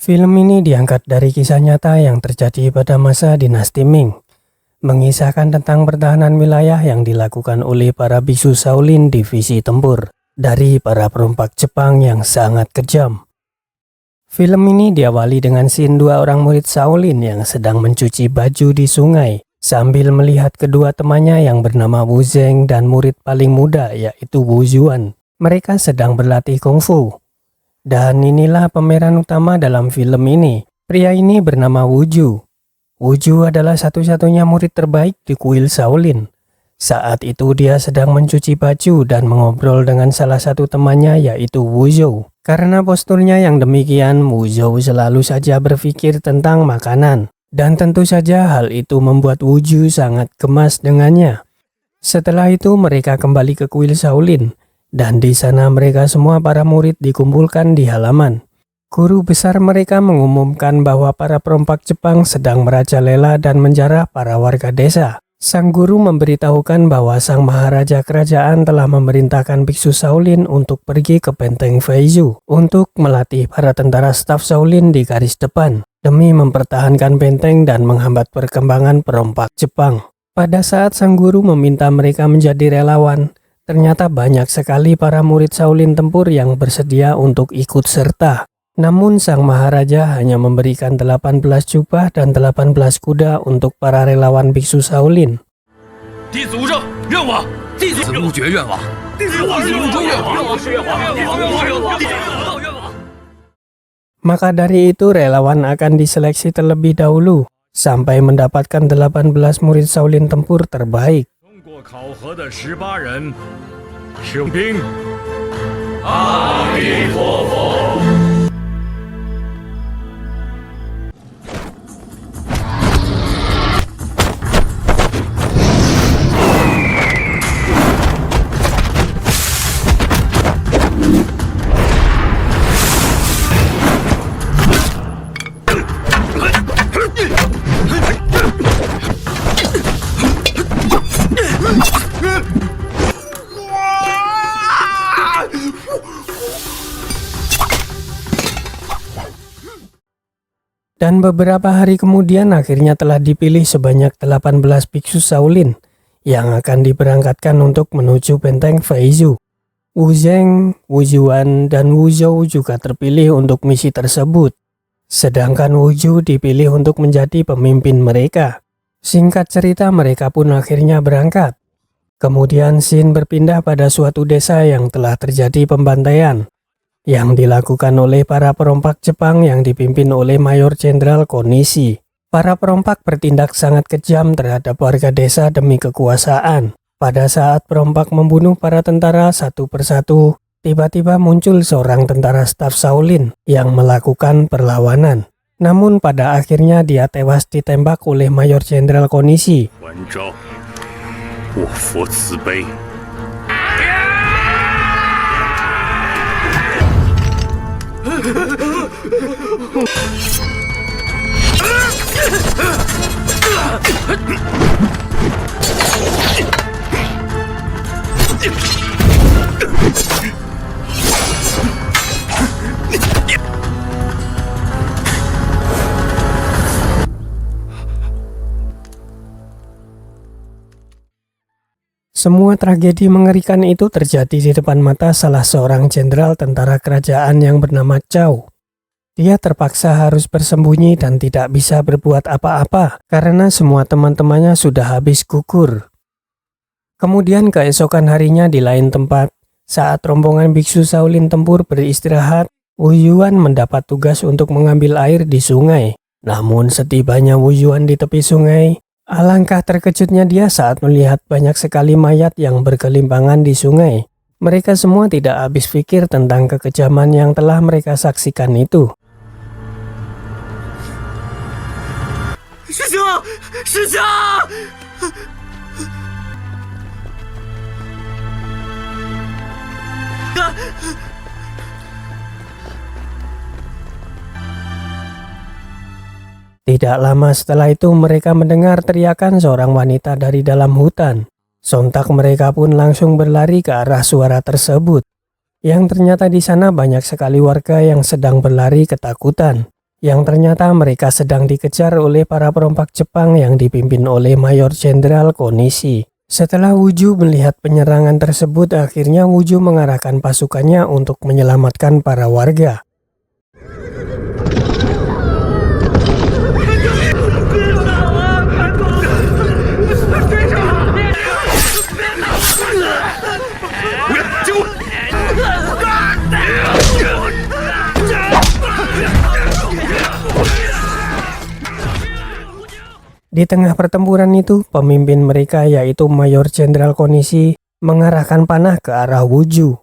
Film ini diangkat dari kisah nyata yang terjadi pada masa dinasti Ming, mengisahkan tentang pertahanan wilayah yang dilakukan oleh para biksu Shaolin divisi tempur dari para perompak Jepang yang sangat kejam. Film ini diawali dengan scene dua orang murid Shaolin yang sedang mencuci baju di sungai sambil melihat kedua temannya yang bernama Wu Zheng dan murid paling muda yaitu Wu Yuan. Mereka sedang berlatih kungfu. Dan inilah pemeran utama dalam film ini. Pria ini bernama Wu Ju. Wu Ju adalah satu-satunya murid terbaik di kuil Shaolin. Saat itu dia sedang mencuci baju dan mengobrol dengan salah satu temannya yaitu Wu Zhou. Karena posturnya yang demikian, Wu Zhou selalu saja berpikir tentang makanan. Dan tentu saja hal itu membuat Wu Ju sangat gemas dengannya. Setelah itu mereka kembali ke kuil Shaolin. Dan di sana mereka semua para murid dikumpulkan di halaman. Guru besar mereka mengumumkan bahwa para perompak Jepang sedang merajalela dan menjarah para warga desa. Sang guru memberitahukan bahwa sang maharaja kerajaan telah memerintahkan biksu Shaolin untuk pergi ke benteng Feizu untuk melatih para tentara staf Shaolin di garis depan demi mempertahankan benteng dan menghambat perkembangan perompak Jepang. Pada saat sang guru meminta mereka menjadi relawan, ternyata banyak sekali para murid Shaolin tempur yang bersedia untuk ikut serta. Namun sang maharaja hanya memberikan 18 jubah dan 18 kuda untuk para relawan biksu Shaolin. Maka dari itu relawan akan diseleksi terlebih dahulu sampai mendapatkan 18 murid Shaolin tempur terbaik. 考核的18人是兵。阿弥陀佛。Dan beberapa hari kemudian akhirnya telah dipilih sebanyak 18 biksu Shaolin yang akan diberangkatkan untuk menuju benteng Feizu. Wu Zheng, Wu Yuan, dan Wu Zhou juga terpilih untuk misi tersebut. Sedangkan Wu Ju dipilih untuk menjadi pemimpin mereka. Singkat cerita mereka pun akhirnya berangkat. Kemudian scene berpindah pada suatu desa yang telah terjadi pembantaian yang dilakukan oleh para perompak Jepang yang dipimpin oleh Mayor Jenderal Konishi. Para perompak bertindak sangat kejam terhadap warga desa demi kekuasaan. Pada saat perompak membunuh para tentara satu persatu, tiba-tiba muncul seorang tentara staf Shaolin yang melakukan perlawanan. Namun pada akhirnya dia tewas ditembak oleh Mayor Jenderal Konishi. Semua tragedi mengerikan itu terjadi di depan mata salah seorang jenderal tentara kerajaan yang bernama Zhao. Dia terpaksa harus bersembunyi dan tidak bisa berbuat apa-apa karena semua teman-temannya sudah habis gugur. Kemudian keesokan harinya di lain tempat, saat rombongan biksu Shaolin tempur beristirahat, Wu Yuan mendapat tugas untuk mengambil air di sungai. Namun setibanya Wu Yuan di tepi sungai, alangkah terkejutnya dia saat melihat banyak sekali mayat yang bergelimpangan di sungai. Mereka semua tidak habis pikir tentang kekejaman yang telah mereka saksikan itu. 师兄，师兄！ Tidak lama setelah itu mereka mendengar teriakan seorang wanita dari dalam hutan. Sontak mereka pun langsung berlari ke arah suara tersebut. Yang ternyata di sana banyak sekali warga yang sedang berlari ketakutan. Yang ternyata mereka sedang dikejar oleh para perompak Jepang yang dipimpin oleh Mayor Jenderal Konishi. Setelah Wuju melihat penyerangan tersebut, akhirnya Wuju mengarahkan pasukannya untuk menyelamatkan para warga. Di tengah pertempuran itu, pemimpin mereka yaitu Mayor Jenderal Konishi mengarahkan panah ke arah Wuju.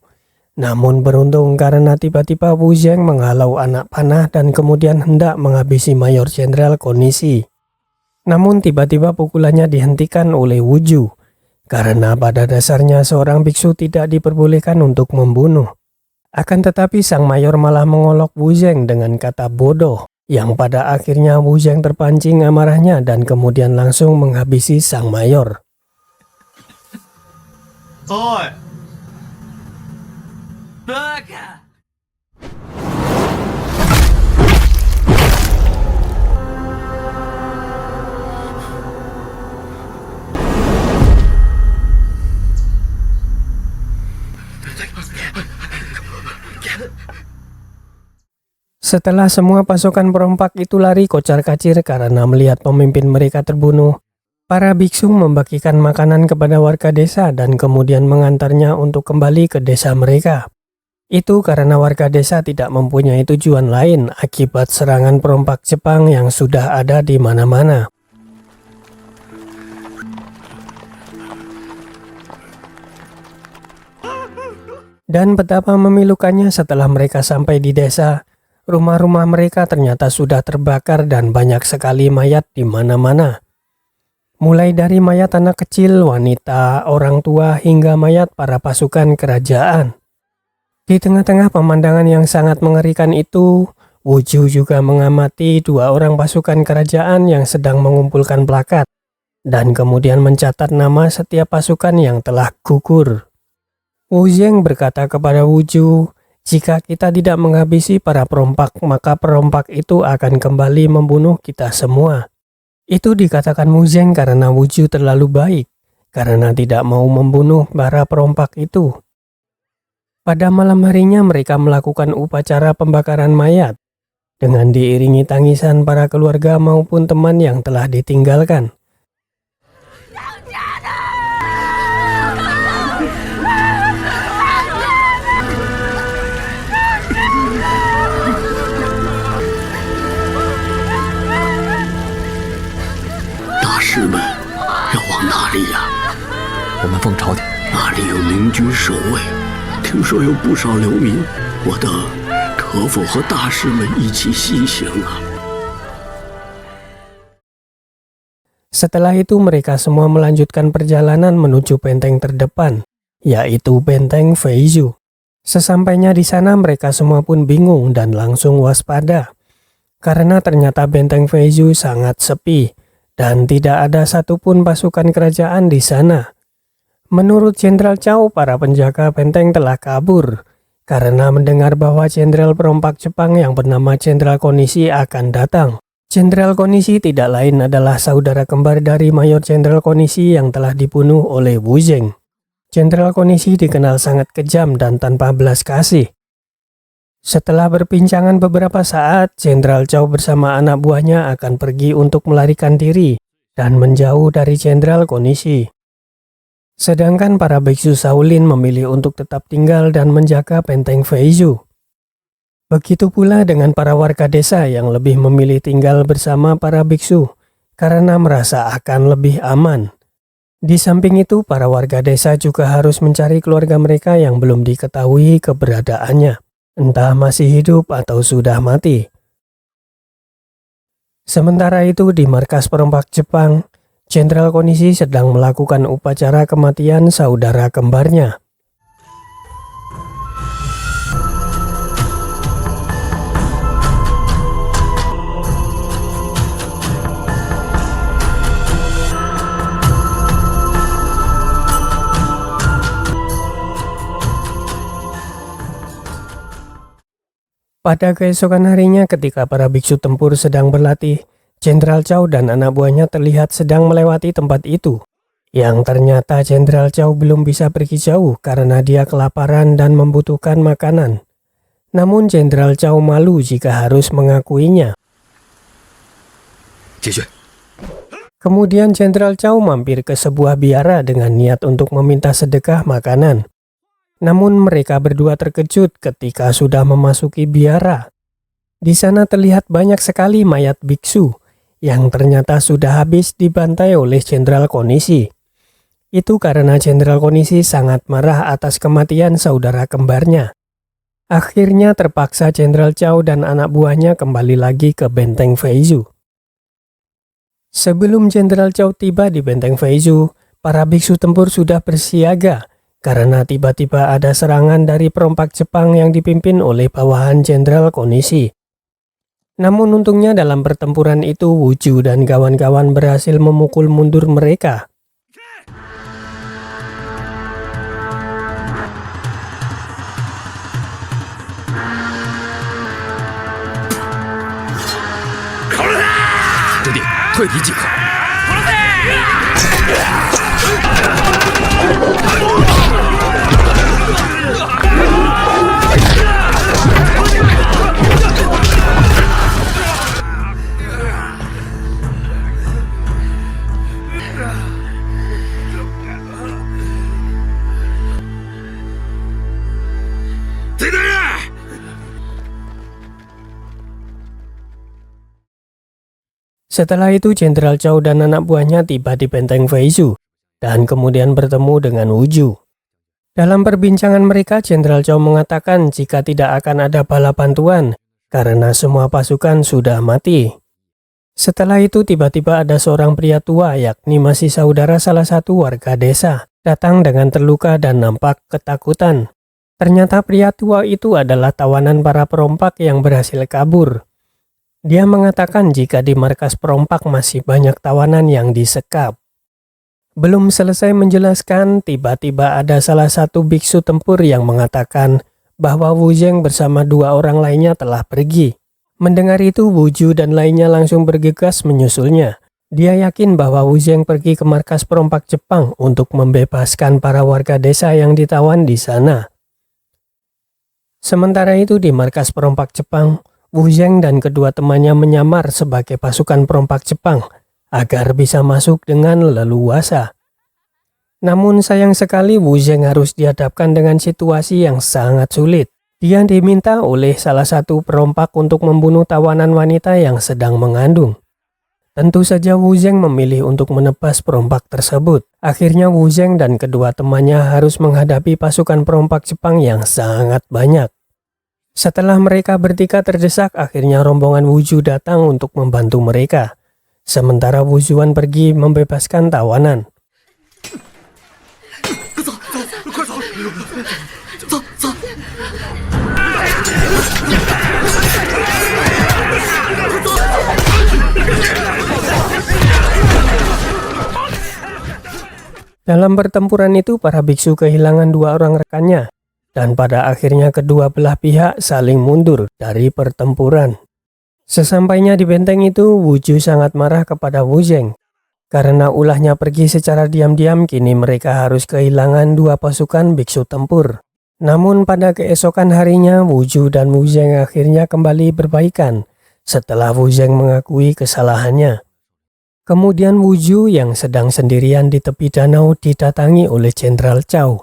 Namun beruntung karena tiba-tiba Wu Zheng menghalau anak panah dan kemudian hendak menghabisi Mayor Jenderal Konishi. Namun tiba-tiba pukulannya dihentikan oleh Wuju, karena pada dasarnya seorang biksu tidak diperbolehkan untuk membunuh. Akan tetapi sang mayor malah mengolok Wu Zheng dengan kata bodoh, yang pada akhirnya Wu Zheng terpancing amarahnya dan kemudian langsung menghabisi sang mayor. Oi! Baka! Setelah semua pasukan perompak itu lari kocar-kacir karena melihat pemimpin mereka terbunuh, para biksu membagikan makanan kepada warga desa dan kemudian mengantarnya untuk kembali ke desa mereka. Itu karena warga desa tidak mempunyai tujuan lain akibat serangan perompak Jepang yang sudah ada di mana-mana. Dan betapa memilukannya setelah mereka sampai di desa. Rumah-rumah mereka ternyata sudah terbakar dan banyak sekali mayat di mana-mana. Mulai dari mayat anak kecil, wanita, orang tua, hingga mayat para pasukan kerajaan. Di tengah-tengah pemandangan yang sangat mengerikan itu, Wuju juga mengamati dua orang pasukan kerajaan yang sedang mengumpulkan plakat, dan kemudian mencatat nama setiap pasukan yang telah gugur. Wu Zheng berkata kepada Wuju, jika kita tidak menghabisi para perompak, maka perompak itu akan kembali membunuh kita semua. Itu dikatakan Wu Zheng karena Wuju terlalu baik, karena tidak mau membunuh para perompak itu. Pada malam harinya mereka melakukan upacara pembakaran mayat, dengan diiringi tangisan para keluarga maupun teman yang telah ditinggalkan.那里有明军守卫，听说有不少流民，我等可否和大士们一起西行啊？ Setelah itu mereka semua melanjutkan perjalanan menuju benteng terdepan, yaitu benteng Feizhou. Sesampainya di sana mereka semua pun bingung dan langsung waspada, karena ternyata benteng Feizhou sangat sepi dan tidak ada satupun pasukan kerajaan di sana. Menurut Jenderal Chao, para penjaga benteng telah kabur karena mendengar bahwa jenderal perompak Jepang yang bernama Jenderal Konishi akan datang. Jenderal Konishi tidak lain adalah saudara kembar dari Mayor Jenderal Konishi yang telah dibunuh oleh Wu Zheng. Jenderal Konishi dikenal sangat kejam dan tanpa belas kasih. Setelah berbincangan beberapa saat, Jenderal Chao bersama anak buahnya akan pergi untuk melarikan diri dan menjauh dari Jenderal Konishi. Sedangkan para biksu Shaolin memilih untuk tetap tinggal dan menjaga benteng Feizhou. Begitu pula dengan para warga desa yang lebih memilih tinggal bersama para biksu karena merasa akan lebih aman. Di samping itu, para warga desa juga harus mencari keluarga mereka yang belum diketahui keberadaannya, entah masih hidup atau sudah mati. Sementara itu di markas perompak Jepang, Jenderal Konishi sedang melakukan upacara kematian saudara kembarnya. Pada keesokan harinya ketika para biksu tempur sedang berlatih, Jenderal Chow dan anak buahnya terlihat sedang melewati tempat itu. Yang ternyata Jenderal Chow belum bisa pergi jauh karena dia kelaparan dan membutuhkan makanan. Namun Jenderal Chow malu jika harus mengakuinya. Kemudian Jenderal Chow mampir ke sebuah biara dengan niat untuk meminta sedekah makanan. Namun mereka berdua terkejut ketika sudah memasuki biara. Di sana terlihat banyak sekali mayat biksu yang ternyata sudah habis dibantai oleh Jenderal Konishi. Itu karena Jenderal Konishi sangat marah atas kematian saudara kembarnya. Akhirnya terpaksa Jenderal Chow dan anak buahnya kembali lagi ke benteng Feizu. Sebelum Jenderal Chow tiba di benteng Feizu, para biksu tempur sudah bersiaga karena tiba-tiba ada serangan dari perompak Jepang yang dipimpin oleh bawahan Jenderal Konishi. Namun untungnya dalam pertempuran itu Wuju dan kawan-kawan berhasil memukul mundur mereka. Setelah itu Jenderal Chow dan anak buahnya tiba di benteng Feizu dan kemudian bertemu dengan Wuju. Dalam perbincangan mereka, Jenderal Chow mengatakan jika tidak akan ada bala bantuan karena semua pasukan sudah mati. Setelah itu tiba-tiba ada seorang pria tua yakni masih saudara salah satu warga desa datang dengan terluka dan nampak ketakutan. Ternyata pria tua itu adalah tawanan para perompak yang berhasil kabur. Dia mengatakan jika di markas perompak masih banyak tawanan yang disekap. Belum selesai menjelaskan, tiba-tiba ada salah satu biksu tempur yang mengatakan bahwa Wu Zheng bersama dua orang lainnya telah pergi. Mendengar itu, Wuju dan lainnya langsung bergegas menyusulnya. Dia yakin bahwa Wu Zheng pergi ke markas perompak Jepang untuk membebaskan para warga desa yang ditawan di sana. Sementara itu di markas perompak Jepang, Wu Zheng dan kedua temannya menyamar sebagai pasukan perompak Jepang agar bisa masuk dengan leluasa. Namun sayang sekali Wu Zheng harus dihadapkan dengan situasi yang sangat sulit. Dia diminta oleh salah satu perompak untuk membunuh tawanan wanita yang sedang mengandung. Tentu saja Wu Zheng memilih untuk menebas perompak tersebut. Akhirnya Wu Zheng dan kedua temannya harus menghadapi pasukan perompak Jepang yang sangat banyak. Setelah mereka bertiga terdesak, akhirnya rombongan Wuju datang untuk membantu mereka. Sementara Wujuan pergi membebaskan tawanan. Dalam pertempuran itu, para biksu kehilangan dua orang rekannya. Dan pada akhirnya kedua belah pihak saling mundur dari pertempuran. Sesampainya di benteng itu, Wuju sangat marah kepada Wu Zheng. Karena ulahnya pergi secara diam-diam, kini mereka harus kehilangan dua pasukan biksu tempur. Namun pada keesokan harinya, Wuju dan Wu Zheng akhirnya kembali berbaikan setelah Wu Zheng mengakui kesalahannya. Kemudian Wuju yang sedang sendirian di tepi danau didatangi oleh Jenderal Chow.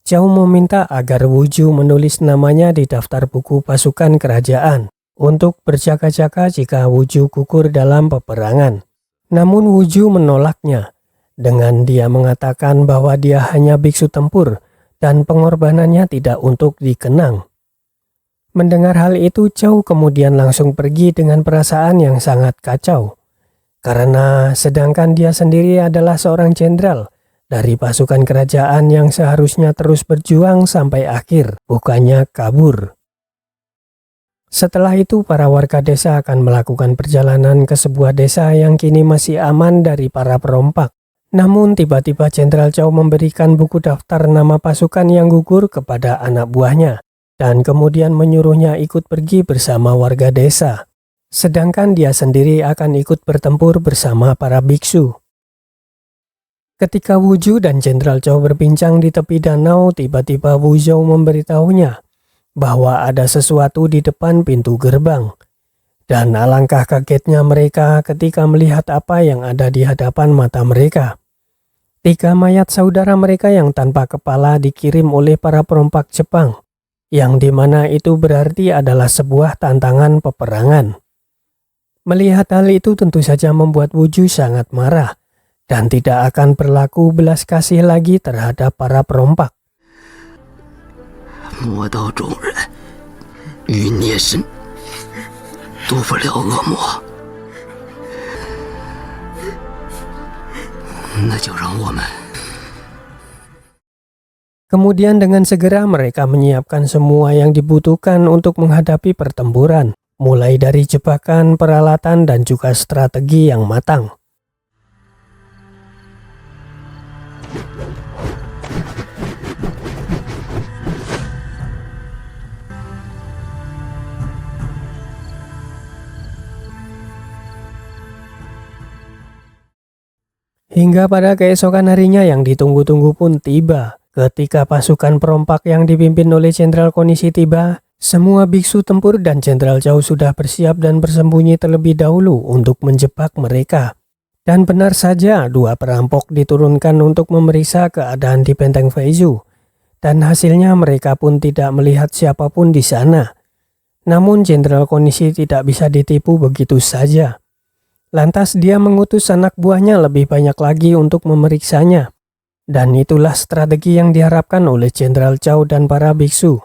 Chow meminta agar Wuju menulis namanya di daftar buku pasukan kerajaan untuk berjaga-jaga jika Wuju gugur dalam peperangan. Namun Wuju menolaknya dengan dia mengatakan bahwa dia hanya biksu tempur dan pengorbanannya tidak untuk dikenang. Mendengar hal itu, Chow kemudian langsung pergi dengan perasaan yang sangat kacau. Karena sedangkan dia sendiri adalah seorang jenderal dari pasukan kerajaan yang seharusnya terus berjuang sampai akhir, bukannya kabur. Setelah itu, para warga desa akan melakukan perjalanan ke sebuah desa yang kini masih aman dari para perompak. Namun tiba-tiba Jenderal Chow memberikan buku daftar nama pasukan yang gugur kepada anak buahnya. dan kemudian menyuruhnya ikut pergi bersama warga desa. Sedangkan dia sendiri akan ikut bertempur bersama para biksu. Ketika Wu Ju dan Jenderal Zhao berbincang di tepi danau, tiba-tiba Wu Zhou memberitahunya bahwa ada sesuatu di depan pintu gerbang. Dan alangkah kagetnya mereka ketika melihat apa yang ada di hadapan mata mereka. 3 mayat saudara mereka yang tanpa kepala dikirim oleh para perompak Jepang, yang dimana itu berarti adalah sebuah tantangan peperangan. Melihat hal itu tentu saja membuat Wu Ju sangat marah dan tidak akan berlaku belas kasih lagi terhadap para perompak. 魔道中人与孽神渡不了恶魔，那就让我们。 Kemudian dengan segera mereka menyiapkan semua yang dibutuhkan untuk menghadapi pertempuran, mulai dari jebakan, peralatan, dan juga strategi yang matang. Hingga pada keesokan harinya yang ditunggu-tunggu pun tiba. Ketika pasukan perompak yang dipimpin oleh Jenderal Konishi tiba, semua biksu tempur dan Jenderal Zhao sudah bersiap dan bersembunyi terlebih dahulu untuk menjebak mereka. Dan benar saja 2 perampok diturunkan untuk memeriksa keadaan di benteng Feizu. Dan hasilnya mereka pun tidak melihat siapapun di sana. Namun Jenderal Konishi tidak bisa ditipu begitu saja. Lantas dia mengutus anak buahnya lebih banyak lagi untuk memeriksanya. Dan itulah strategi yang diharapkan oleh Jenderal Zhao dan para biksu.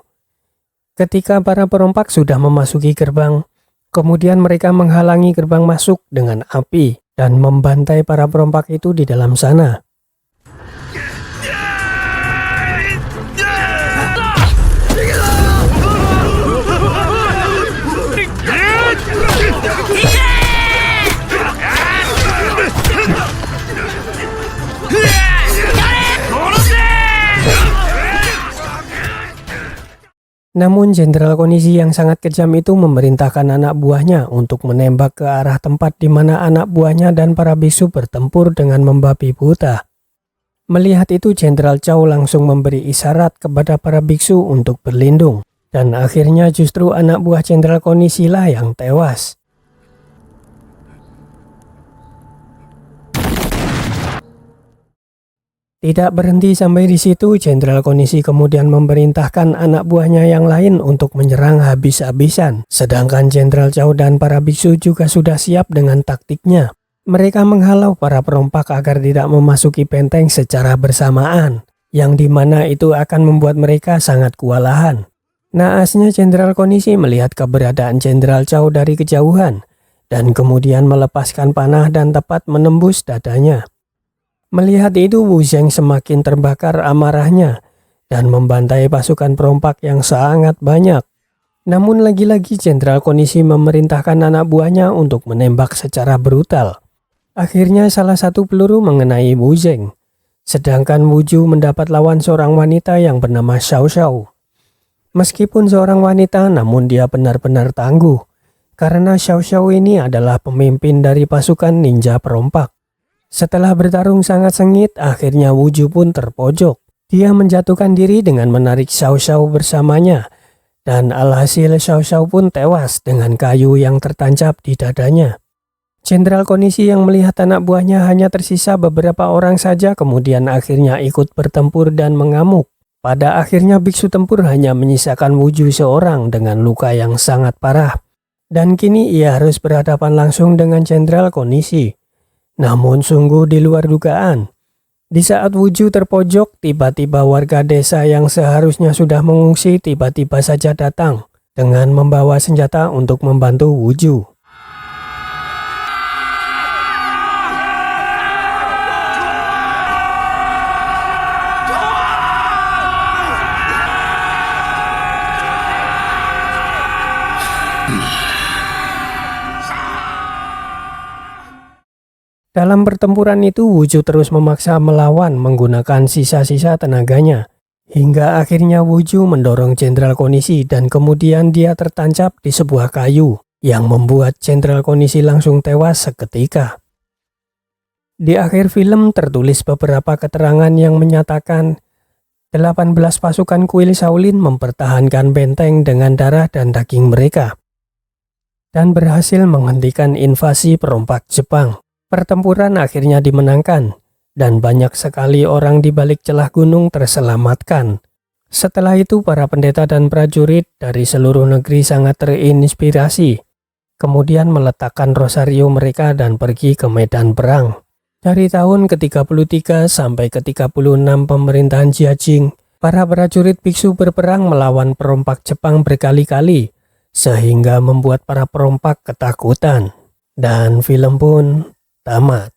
Ketika para perompak sudah memasuki gerbang, kemudian mereka menghalangi gerbang masuk dengan api dan membantai para perompak itu di dalam sana. Namun Jenderal Konishi yang sangat kejam itu memerintahkan anak buahnya untuk menembak ke arah tempat di mana anak buahnya dan para biksu bertempur dengan membabi buta. Melihat itu Jenderal Zhao langsung memberi isyarat kepada para biksu untuk berlindung. Dan akhirnya justru anak buah Jenderal Konishi lah yang tewas. Tidak berhenti sampai di situ, Jenderal Konishi kemudian memerintahkan anak buahnya yang lain untuk menyerang habis-habisan. Sedangkan Jenderal Zhao dan para biksu juga sudah siap dengan taktiknya. Mereka menghalau para perompak agar tidak memasuki benteng secara bersamaan, yang dimana itu akan membuat mereka sangat kewalahan. Naasnya Jenderal Konishi melihat keberadaan Jenderal Zhao dari kejauhan, dan kemudian melepaskan panah dan tepat menembus dadanya. Melihat itu Wu Zheng semakin terbakar amarahnya dan membantai pasukan perompak yang sangat banyak. Namun lagi-lagi Jenderal Konishi memerintahkan anak buahnya untuk menembak secara brutal. Akhirnya salah satu peluru mengenai Wu Zheng. Sedangkan Wu Ju mendapat lawan seorang wanita yang bernama Xiao Xiao. Meskipun seorang wanita namun dia benar-benar tangguh. Karena Xiao Xiao ini adalah pemimpin dari pasukan ninja perompak. Setelah bertarung sangat sengit, akhirnya Wu Ju pun terpojok. Dia menjatuhkan diri dengan menarik Xiao Xiao bersamanya. Dan alhasil Xiao Xiao pun tewas dengan kayu yang tertancap di dadanya. Jenderal Konishi yang melihat anak buahnya hanya tersisa beberapa orang saja kemudian akhirnya ikut bertempur dan mengamuk. Pada akhirnya biksu tempur hanya menyisakan Wu Ju seorang dengan luka yang sangat parah. Dan kini ia harus berhadapan langsung dengan Jenderal Konishi. Namun sungguh di luar dugaan. Di saat Wu Ju terpojok, tiba-tiba warga desa yang seharusnya sudah mengungsi tiba-tiba saja datang dengan membawa senjata untuk membantu Wu Ju. Dalam pertempuran itu Wu Ju terus memaksa melawan menggunakan sisa-sisa tenaganya. Hingga akhirnya Wuju mendorong Jenderal Konishi dan kemudian dia tertancap di sebuah kayu yang membuat Jenderal Konishi langsung tewas seketika. Di akhir film tertulis beberapa keterangan yang menyatakan 18 pasukan kuil Shaolin mempertahankan benteng dengan darah dan daging mereka dan berhasil menghentikan invasi perompak Jepang. Pertempuran akhirnya dimenangkan dan banyak sekali orang di balik celah gunung terselamatkan. Setelah itu para pendeta dan prajurit dari seluruh negeri sangat terinspirasi, kemudian meletakkan rosario mereka dan pergi ke medan perang. Dari tahun ke-33 sampai ke-36 pemerintahan Jiajing, para prajurit biksu berperang melawan perompak Jepang berkali-kali, sehingga membuat para perompak ketakutan. Dan film pun tamat.